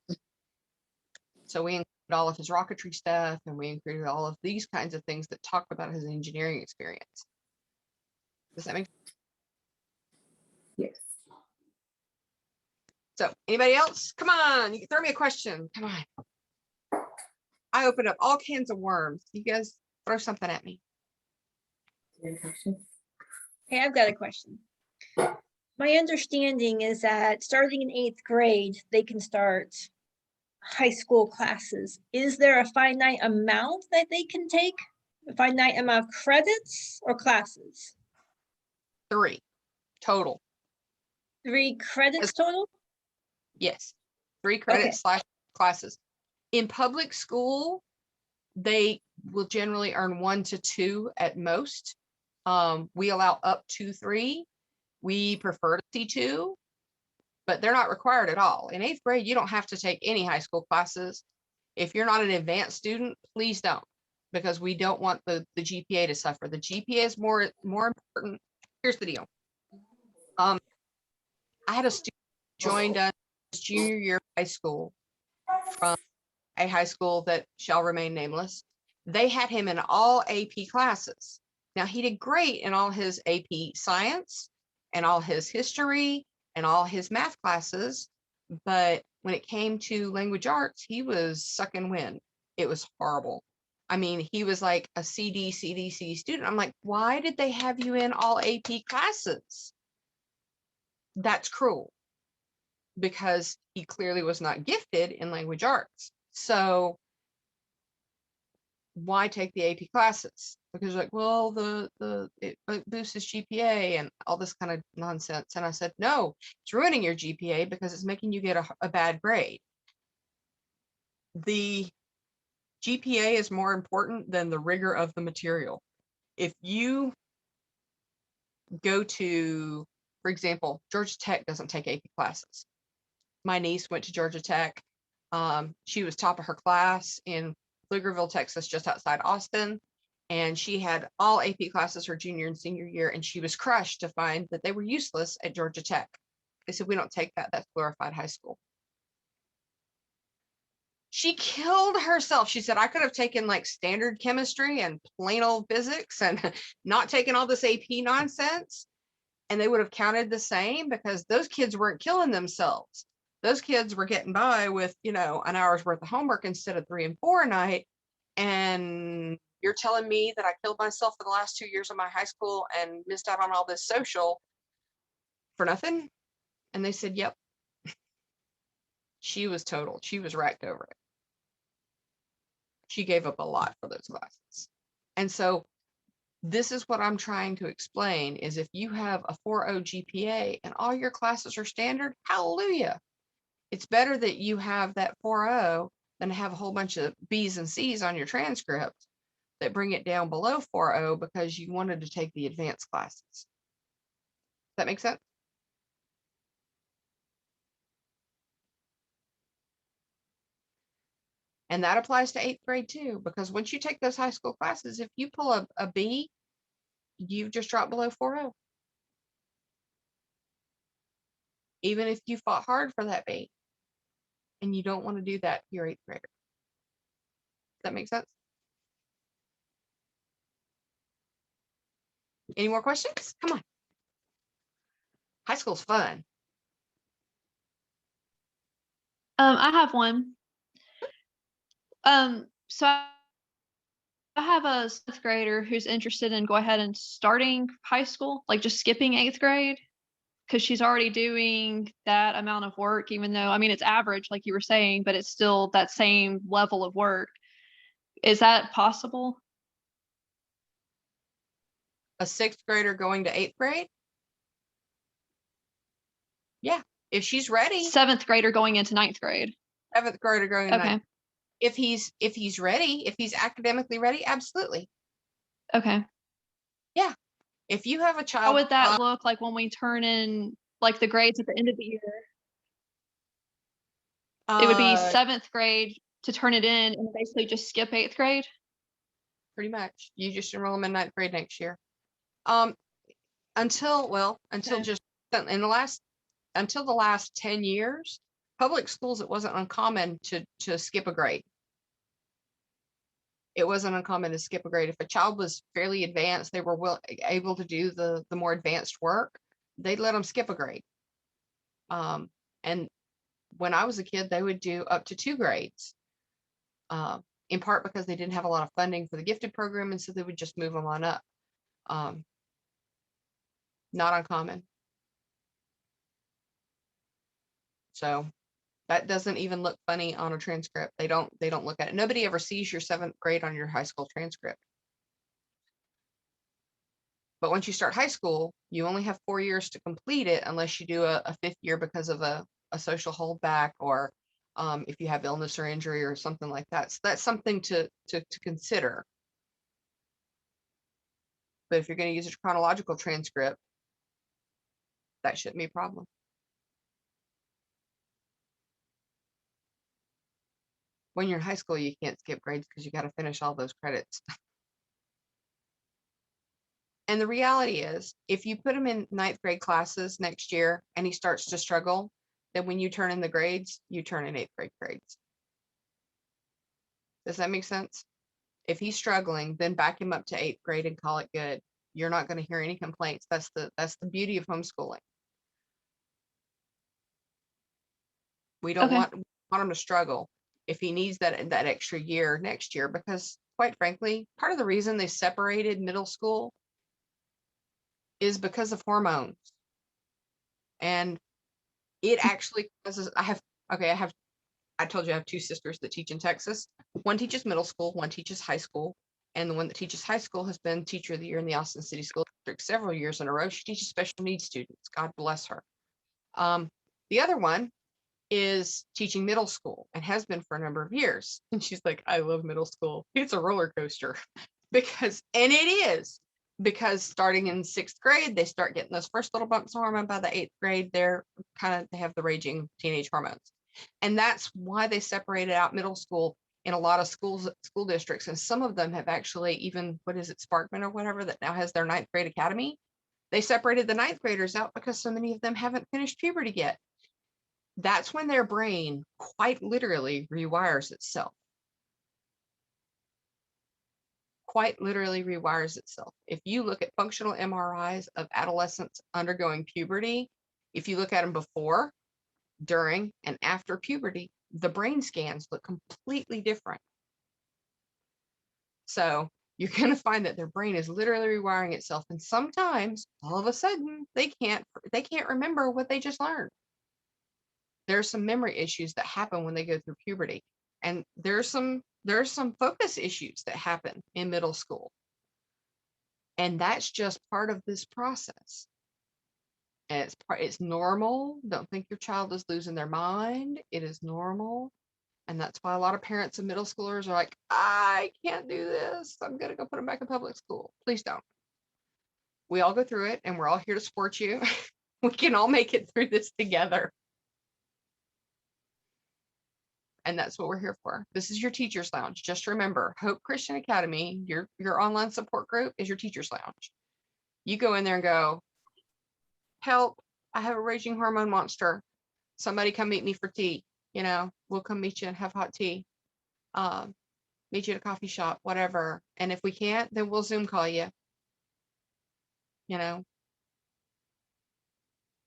So we included all of his rocketry stuff and we included all of these kinds of things that talk about his engineering experience. Does that make sense? Yes. So anybody else? Come on, you can throw me a question. Come on. I opened up all cans of worms. You guys throw something at me. Hey, I've got a question. My understanding is that starting in 8th grade, they can start high school classes. Is there a finite amount that they can take? A finite amount of credits or classes? 3 total. 3 credits total? Yes. 3 credits / classes. In public school, they will generally earn 1 to 2 at most. We allow up to 3. We prefer to see 2, but they're not required at all. In 8th grade, you don't have to take any high school classes. If you're not an advanced student, please don't, because we don't want the GPA to suffer. The GPA is more important. Here's the deal. I had a student joined us junior year of high school from a high school that shall remain nameless. They had him in all AP classes. Now he did great in all his AP science and all his history and all his math classes. But when it came to language arts, he was sucking wind. It was horrible. I mean, he was like a CD student. I'm like, why did they have you in all AP classes? That's cruel, because he clearly was not gifted in language arts. So why take the AP classes? Because like, well, it boosts his GPA and all this kind of nonsense. And I said, no, it's ruining your GPA because it's making you get a bad grade. The GPA is more important than the rigor of the material. If you go to, for example, Georgia Tech doesn't take AP classes. My niece went to Georgia Tech. She was top of her class in Pflugerville, Texas, just outside Austin. And she had all AP classes her junior and senior year, and she was crushed to find that they were useless at Georgia Tech. They said, we don't take that. That's glorified high school. She killed herself. She said, I could have taken like standard chemistry and plain old physics and not taken all this AP nonsense, and they would have counted the same, because those kids weren't killing themselves. Those kids were getting by with, an hour's worth of homework instead of 3 and 4 a night. And you're telling me that I killed myself for the last 2 years of my high school and missed out on all this social for nothing? And they said, yep. She was totaled. She was wrecked over it. She gave up a lot for those classes. And so this is what I'm trying to explain, is if you have a 4.0 GPA and all your classes are standard, hallelujah. It's better that you have that 4.0 than to have a whole bunch of B's and C's on your transcript that bring it down below 4.0 because you wanted to take the advanced classes. Does that make sense? And that applies to 8th grade too, because once you take those high school classes, if you pull a B, you've just dropped below 4.0. Even if you fought hard for that B, and you don't want to do that to your 8th grader. Does that make sense? Any more questions? Come on. High school's fun. I have one. So I have a 7th grader who's interested in go ahead and starting high school, like just skipping 8th grade, because she's already doing that amount of work, even though, I mean, it's average, like you were saying, but it's still that same level of work. Is that possible? A 6th grader going to 8th grade? Yeah, if she's ready. 7th grader going into 9th grade. 7th grader going to 9th. Okay. If he's ready, if he's academically ready, absolutely. Okay. Yeah. If you have a child. How would that look like when we turn in like the grades at the end of the year? It would be 7th grade to turn it in and basically just skip 8th grade? Pretty much. You just enroll them in 9th grade next year. Until the last 10 years, public schools, it wasn't uncommon to skip a grade. It wasn't uncommon to skip a grade. If a child was fairly advanced, they were able to do the more advanced work, they'd let them skip a grade. And when I was a kid, they would do up to 2 grades, in part because they didn't have a lot of funding for the gifted program, and so they would just move them on up. Not uncommon. So that doesn't even look funny on a transcript. They don't look at it. Nobody ever sees your 7th grade on your high school transcript. But once you start high school, you only have 4 years to complete it, unless you do a 5th year because of a social holdback, or if you have illness or injury or something like that. So that's something to consider. But if you're going to use a chronological transcript, that shouldn't be a problem. When you're in high school, you can't skip grades because you got to finish all those credits. And the reality is, if you put him in 9th grade classes next year and he starts to struggle, then when you turn in the grades, you turn in 8th grade grades. Does that make sense? If he's struggling, then back him up to 8th grade and call it good. You're not going to hear any complaints. That's the beauty of homeschooling. We don't want him to struggle if he needs that extra year next year, because quite frankly, part of the reason they separated middle school is because of hormones. And it actually causes, I told you I have 2 sisters that teach in Texas. One teaches middle school, one teaches high school. And the one that teaches high school has been Teacher of the Year in the Austin City School District several years in a row. She teaches special needs students. God bless her. The other one is teaching middle school and has been for a number of years. And she's like, I love middle school. It's a roller coaster. And it is, because starting in 6th grade, they start getting those first little bumps of hormone. By the 8th grade, they have the raging teenage hormones. And that's why they separated out middle school. in a lot of school districts, and some of them have actually even, what is it, Sparkman or whatever, that now has their 9th grade academy. They separated the 9th graders out because so many of them haven't finished puberty yet. That's when their brain quite literally rewires itself. Quite literally rewires itself. If you look at functional MRIs of adolescents undergoing puberty, if you look at them before, during, and after puberty, the brain scans look completely different. So you're going to find that their brain is literally rewiring itself, and sometimes all of a sudden they can't remember what they just learned. There's some memory issues that happen when they go through puberty, and there's some focus issues that happen in middle school, and that's just part of this process. And it's normal. Don't think your child is losing their mind. It is normal. And that's why a lot of parents of middle schoolers are like, I can't do this. I'm going to go put them back in public school. Please don't. We all go through it, and we're all here to support you. We can all make it through this together. And that's what we're here for. This is your teacher's lounge. Just remember, Hope Christian Academy, your online support group, is your teacher's lounge. You go in there and go, help, I have a raging hormone monster. Somebody come meet me for tea. You know, we'll come meet you and have hot tea. Meet you at a coffee shop, whatever. And if we can't, then we'll Zoom call you. You know,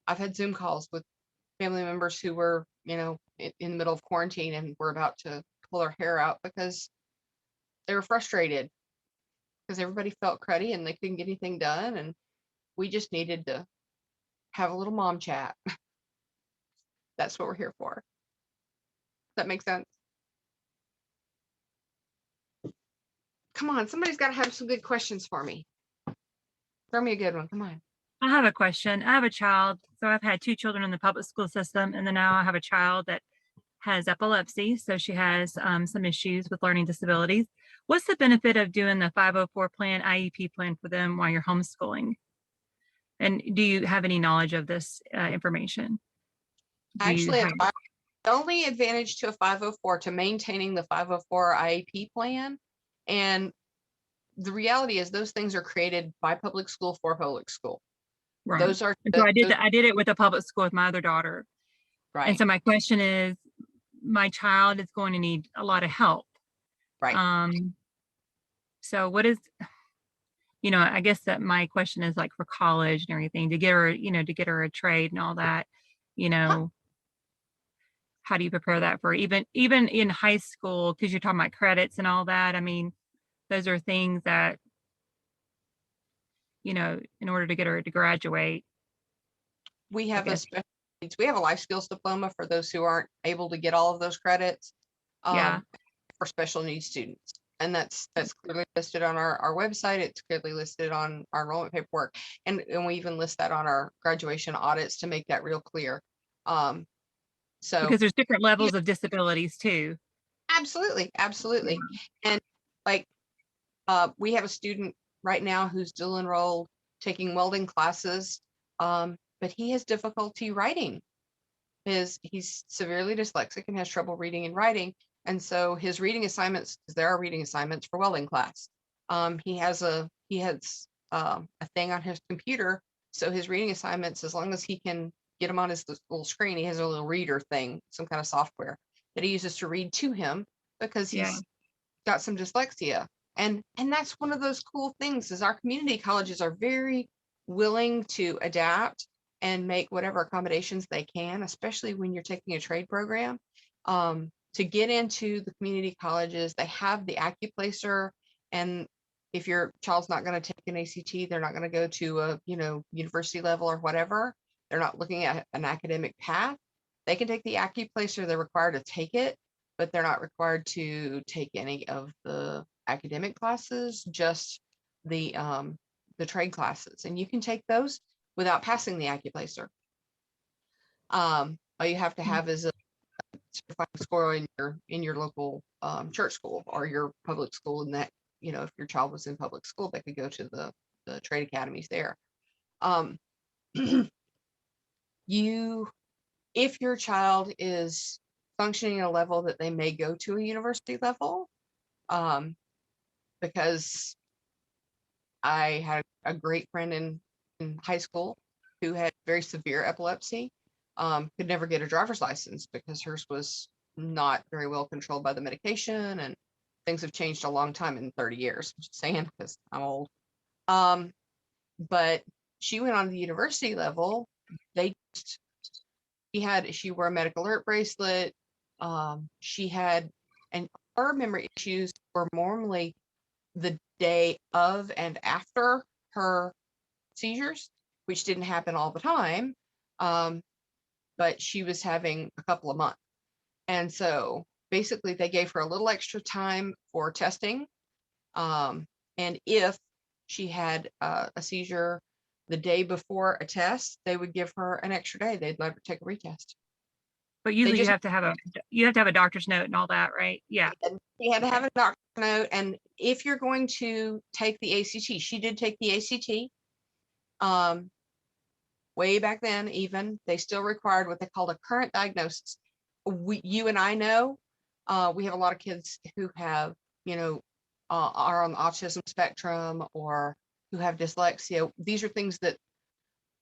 I've had Zoom calls with family members who were, you know, in the middle of quarantine and were about to pull their hair out because they were frustrated because everybody felt cruddy and they couldn't get anything done. And we just needed to have a little mom chat. That's what we're here for. Does that make sense? Come on, somebody's got to have some good questions for me. Throw me a good one. Come on. I have a question. I have a child. So I've had 2 children in the public school system, and then now I have a child that has epilepsy. So she has some issues with learning disabilities. What's the benefit of doing the 504 plan, IEP plan for them while you're homeschooling? And do you have any knowledge of this information? Actually, the only advantage to a 504 to maintaining the 504 IEP plan, and the reality is those things are created by public school for public school. Right. Those are so I did it with a public school with my other daughter. right. And so my question is, my child is going to need a lot of help. Right. So what is, you know, I guess that my question is like for college and everything, to get her, you know, to get her a trade and all that, you know, how do you prepare that for even in high school? Because you're talking about credits and all that. I mean, those are things that, you know, in order to get her to graduate. We have we have a life skills diploma for those who aren't able to get all of those credits. For special needs students. And that's clearly listed on our website. It's clearly listed on our enrollment paperwork. And we even list that on our graduation audits to make that real clear. So because there's different levels of disabilities too. Absolutely. Absolutely. And like, we have a student right now who's dual enrolled taking welding classes, but he has difficulty writing. He's severely dyslexic and has trouble reading and writing. And so his reading assignments, because there are reading assignments for welding class, he has a thing on his computer. So his reading assignments, as long as he can get them on his little screen, he has a little reader thing, some kind of software that he uses to read to him because he's got some dyslexia. And that's one of those cool things is our community colleges are very willing to adapt and make whatever accommodations they can, especially when you're taking a trade program. To get into the community colleges, they have the AccuPlacer, and if your child's not going to take an ACT, they're not going to go to a university level or whatever. They're not looking at an academic path. They can take the AccuPlacer. They're required to take it, but they're not required to take any of the academic classes, just the trade classes, and you can take those without passing the AccuPlacer. All you have to have is a certified score in your local church school or your public school, and that, if your child was in public school, they could go to the trade academies there. If your child is functioning at a level that they may go to a university level. Because I had a great friend in high school who had very severe epilepsy, could never get a driver's license because hers was not very well controlled by the medication, and things have changed a long time in 30 years. I'm just saying because I'm old. But she went on to the university level. She wore a medical alert bracelet. She had, and her memory issues were normally the day of and after her seizures, which didn't happen all the time. But she was having a couple of months. And so basically they gave her a little extra time for testing. And if she had a seizure the day before a test, they would give her an extra day. They'd let her take a retest. But usually just- you have to have a doctor's note and all that, right? Yeah. She had to have a doctor's note. And if you're going to take the ACT, she did take the ACT. Way back then, even they still required what they called a current diagnosis. You and I know, we have a lot of kids who have, are on the autism spectrum or who have dyslexia. These are things that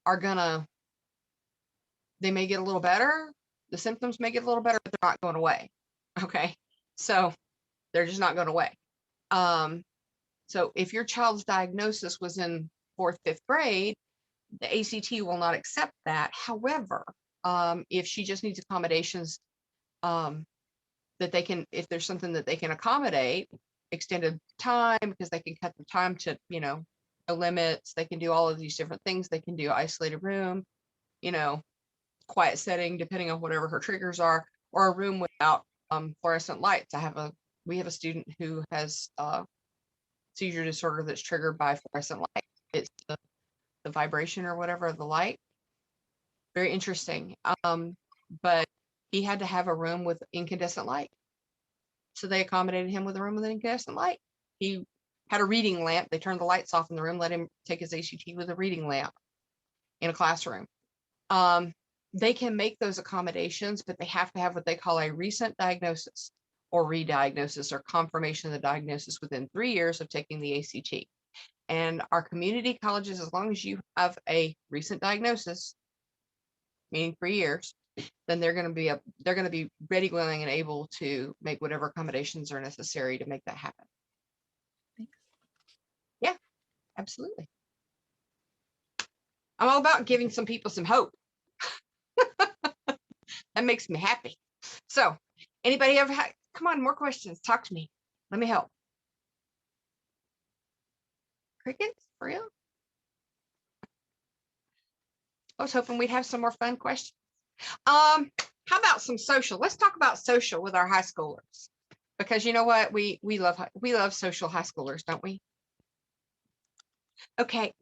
are they may get a little better. The symptoms may get a little better, but they're not going away. Okay. So they're just not going away. So if your child's diagnosis was in 4th, 5th grade, the ACT will not accept that. However, if she just needs accommodations, that they can, if there's something that they can accommodate, extended time, because they can cut the time to, no limits, they can do all of these different things. They can do isolated room, quiet setting, depending on whatever her triggers are, or a room without fluorescent lights. We have a student who has seizure disorder that's triggered by fluorescent light. It's the vibration or whatever of the light. Very interesting. But he had to have a room with incandescent light. So they accommodated him with a room with an incandescent light. He had a reading lamp. They turned the lights off in the room, let him take his ACT with a reading lamp in a classroom. They can make those accommodations, but they have to have what they call a recent diagnosis or re-diagnosis or confirmation of the diagnosis within 3 years of taking the ACT. And our community colleges, as long as you have a recent diagnosis, meaning 3 years, then they're going to be ready, willing, and able to make whatever accommodations are necessary to make that happen. Thanks. Yeah, absolutely. I'm all about giving some people some hope. That makes me happy. So, anybody ever come on, more questions? Talk to me. Let me help. Crickets, for real? I was hoping we'd have some more fun questions. How about some social? Let's talk about social with our high schoolers, because you know what, we love social high schoolers, don't we? Okay.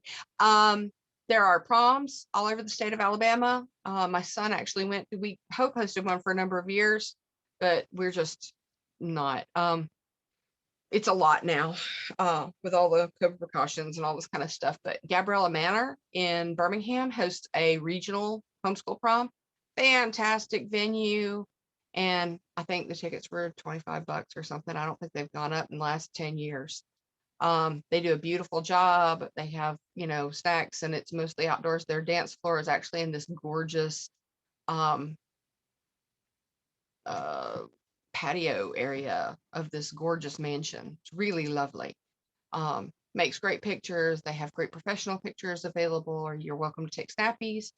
There are proms all over the state of Alabama. My son actually we Hope hosted one for a number of years, but we're just not. It's a lot now with all the COVID precautions and all this kind of stuff. But Gabriella Manor in Birmingham hosts a regional homeschool prom. Fantastic venue. And I think the tickets were $25 or something. I don't think they've gone up in the last 10 years. They do a beautiful job. They have, snacks, and it's mostly outdoors. Their dance floor is actually in this gorgeous patio area of this gorgeous mansion. It's really lovely. Makes great pictures. They have great professional pictures available, or you're welcome to take snappies.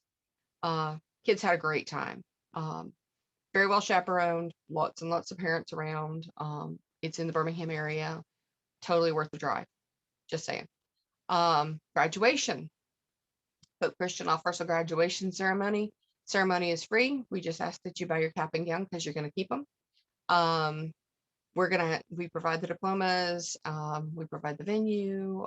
Kids had a great time. Very well chaperoned, lots and lots of parents around. It's in the Birmingham area. Totally worth the drive. Just saying. Graduation. Hope Christian offers a graduation ceremony. Ceremony is free. We just ask that you buy your cap and gown because you're going to keep them. We provide the diplomas. We provide the venue.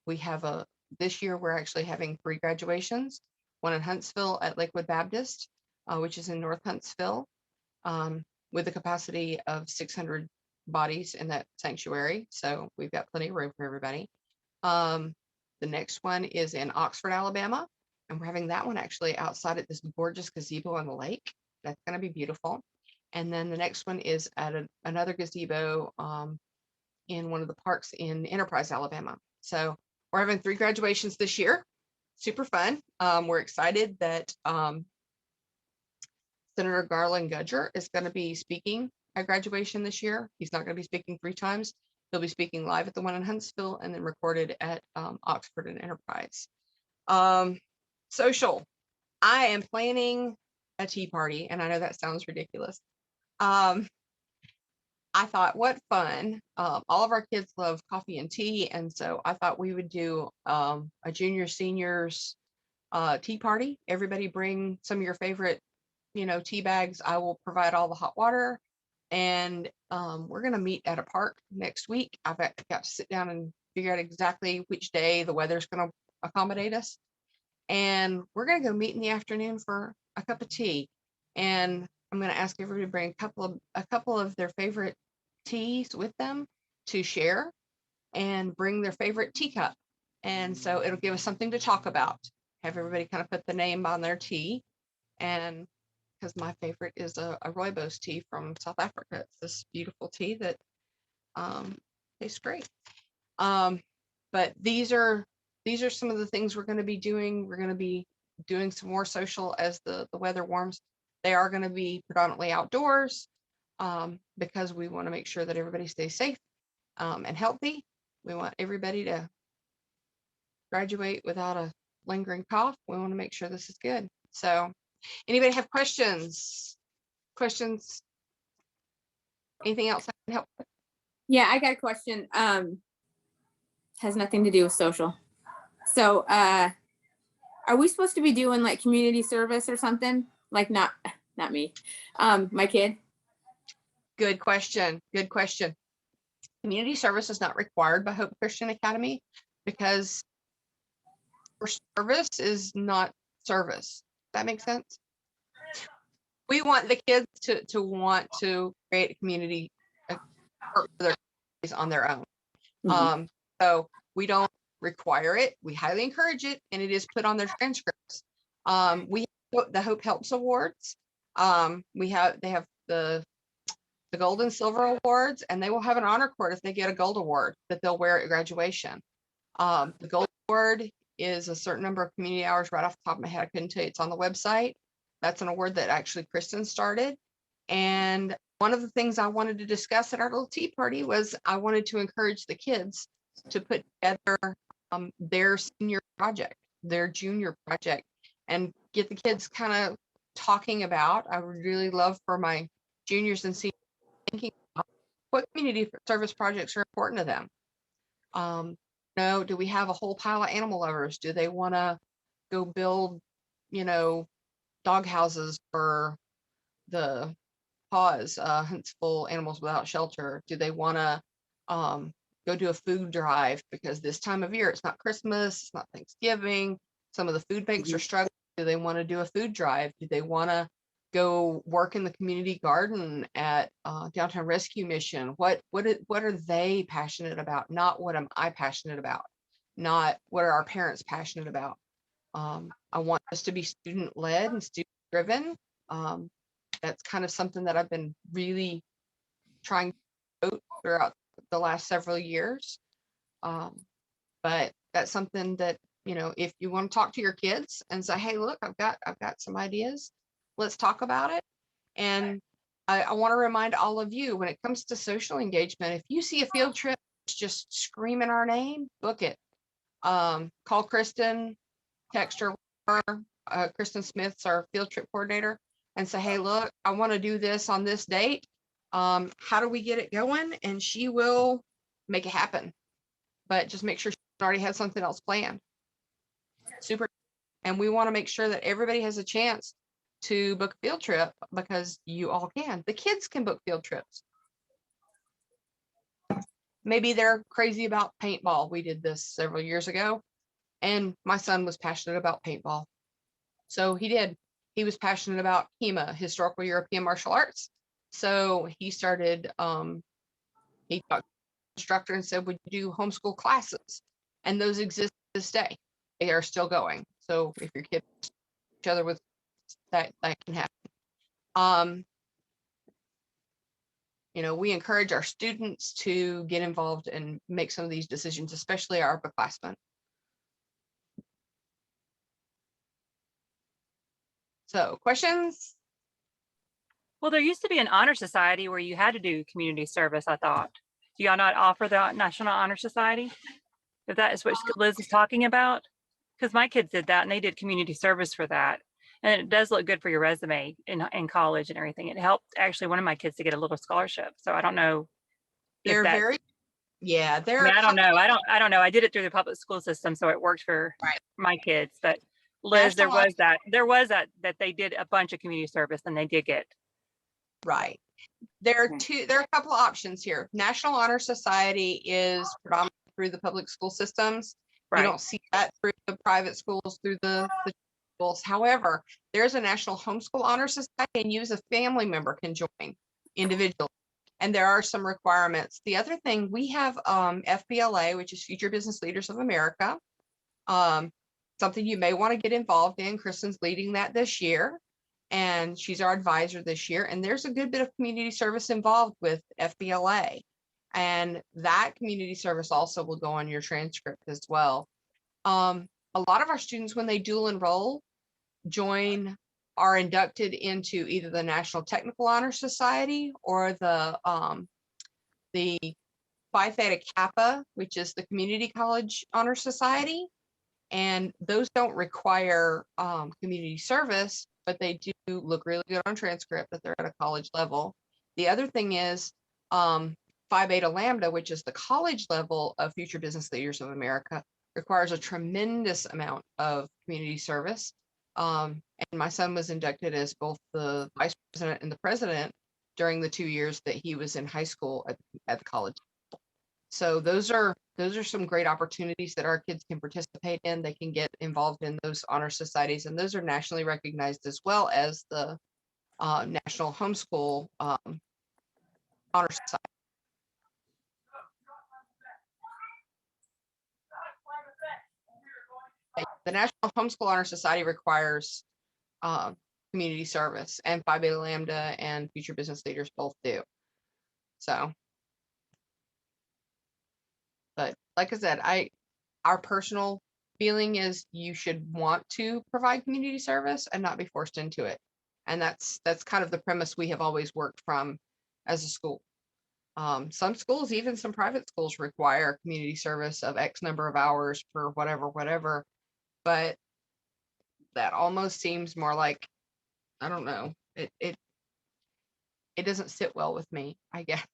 We have this year we're actually having 3 graduations. One in Huntsville at Lakewood Baptist, which is in North Huntsville, with a capacity of 600 bodies in that sanctuary. So we've got plenty of room for everybody. The next one is in Oxford, Alabama, and we're having that one actually outside at this gorgeous gazebo on the lake. That's going to be beautiful. And then the next one is at another gazebo in one of the parks in Enterprise, Alabama. So we're having 3 graduations this year. Super fun. We're excited that Senator Garland Gudger is going to be speaking at graduation this year. He's not going to be speaking 3 times. He'll be speaking live at the one in Huntsville and then recorded at Oxford and Enterprise. Social. I am planning a tea party, and I know that sounds ridiculous. I thought, what fun. All of our kids love coffee and tea, and so I thought we would do a junior seniors tea party. Everybody bring some of your favorite, tea bags. I will provide all the hot water, and we're going to meet at a park next week. I've got to sit down and figure out exactly which day the weather's going to accommodate us, and we're going to go meet in the afternoon for a cup of tea. And I'm going to ask everybody to bring a couple of their favorite teas with them to share, and bring their favorite teacup. And so it'll give us something to talk about. Have everybody kind of put the name on their tea. And because my favorite is a rooibos tea from South Africa. It's this beautiful tea that tastes great. But these are some of the things we're going to be doing. We're going to be doing some more social as the weather warms. They are going to be predominantly outdoors because we want to make sure that everybody stays safe and healthy. We want everybody to graduate without a lingering cough. We want to make sure this is good. So anybody have questions? Anything else I can help with? Yeah, I got a question. Has nothing to do with social. So are we supposed to be doing like community service or something? Like not me, my kid? Good question. Community service is not required by Hope Christian Academy because service is not service. That makes sense. We want the kids to want to create a community on their own. So we don't require it. We highly encourage it, and it is put on their transcripts. We have the Hope Helps Awards. They have the gold and silver awards, and they will have an honor cord if they get a gold award that they'll wear at graduation. The gold award is a certain number of community hours. Right off the top of my head, I couldn't tell you. It's on the website. That's an award that actually Kristen started. And one of the things I wanted to discuss at our little tea party was I wanted to encourage the kids to put together their senior project, their junior project, and get the kids kind of talking about. I would really love for my juniors and seniors thinking about what community service projects are important to them. Do we have a whole pile of animal lovers? Do they want to go build, dog houses for the PAWS, Huntsville Animals Without Shelter? Do they want to go do a food drive? Because this time of year, it's not Christmas, it's not Thanksgiving. Some of the food banks are struggling. Do they want to do a food drive? Do they want to go work in the community garden at Downtown Rescue Mission? What are they passionate about? Not what am I passionate about? Not what are our parents passionate about? I want us to be student led and student driven. That's kind of something that I've been really trying to promote throughout the last several years. But that's something that, if you want to talk to your kids and say, hey, look, I've got some ideas, let's talk about it. And I want to remind all of you, when it comes to social engagement, if you see a field trip just screaming our name, book it. Call Kristen, text her. Kristen Smith's our field trip coordinator, and say, hey, look, I want to do this on this date. How do we get it going? And she will make it happen. But just make sure she already has something else planned. Super. And we want to make sure that everybody has a chance to book a field trip, because you all can. The kids can book field trips. Maybe they're crazy about paintball. We did this several years ago, and my son was passionate about paintball. So he was passionate about HEMA, Historical European Martial Arts. So he started, he talked to the instructor and said, would you do homeschool classes? And those exist to this day. They are still going. So if your kids each other with that can happen. you know, we encourage our students to get involved and make some of these decisions, especially our upperclassmen. So questions? Well, there used to be an honor society where you had to do community service, I thought. Do y'all not offer the National Honor Society? If that is what Liz is talking about? Because my kids did that and they did community service for that. And it does look good for your resume in college and everything. It helped actually one of my kids to get a little scholarship. So I don't know if They're that's, very, yeah, I they're mean, a I don't couple- know. I don't know. I did it through the public school system, so it worked for Right. my kids. But Liz, there National was that they did a bunch of community service and they did get. Right. There are a couple of options here. National Honor Society is predominantly through the public school systems. You Right. don't see that through the private schools, through the schools. However, there's a National Homeschool Honor Society, and you as a family member can join individually. And there are some requirements. The other thing, we have FBLA, which is Future Business Leaders of America. Something you may want to get involved in. Kristen's leading that this year, and she's our advisor this year. And there's a good bit of community service involved with FBLA. And that community service also will go on your transcript as well. A lot of our students, when they dual enroll, are inducted into either the National Technical Honor Society or the Phi Theta Kappa, which is the Community College Honor Society. And those don't require community service, but they do look really good on transcript that they're at a college level. The other thing is Phi Beta Lambda, which is the college level of Future Business Leaders of America, requires a tremendous amount of community service. And my son was inducted as both the vice president and the president during the 2 years that he was in high school at the college. So those are some great opportunities that our kids can participate in. They can get involved in those honor societies, and those are nationally recognized as well as the National Homeschool Honor Society. The National Homeschool Honor Society requires community service, and Phi Beta Lambda and Future Business Leaders both do. So, but like I said, our personal feeling is you should want to provide community service and not be forced into it. And that's kind of the premise we have always worked from as a school. Some schools, even some private schools, require community service of X number of hours for whatever, but that almost seems more like, I don't know, it doesn't sit well with me, I guess,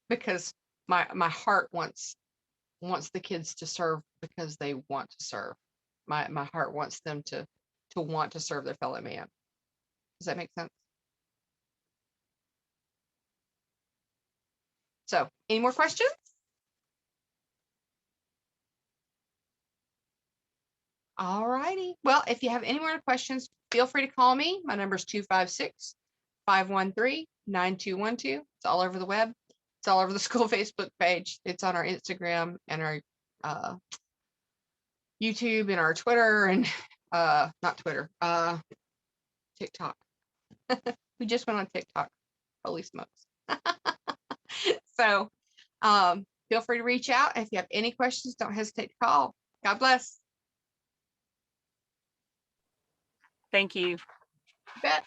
because my heart wants the kids to serve because they want to serve. My heart wants them to want to serve their fellow man. Does that make sense? So, any more questions? All righty. Well, if you have any more questions, feel free to call me. My number is 256-513-9212. It's all over the web. It's all over the school Facebook page. It's on our Instagram and our YouTube and our Twitter and not Twitter, TikTok. We just went on TikTok. Holy smokes. So feel free to reach out. If you have any questions, don't hesitate to call. God bless. Thank you. You bet.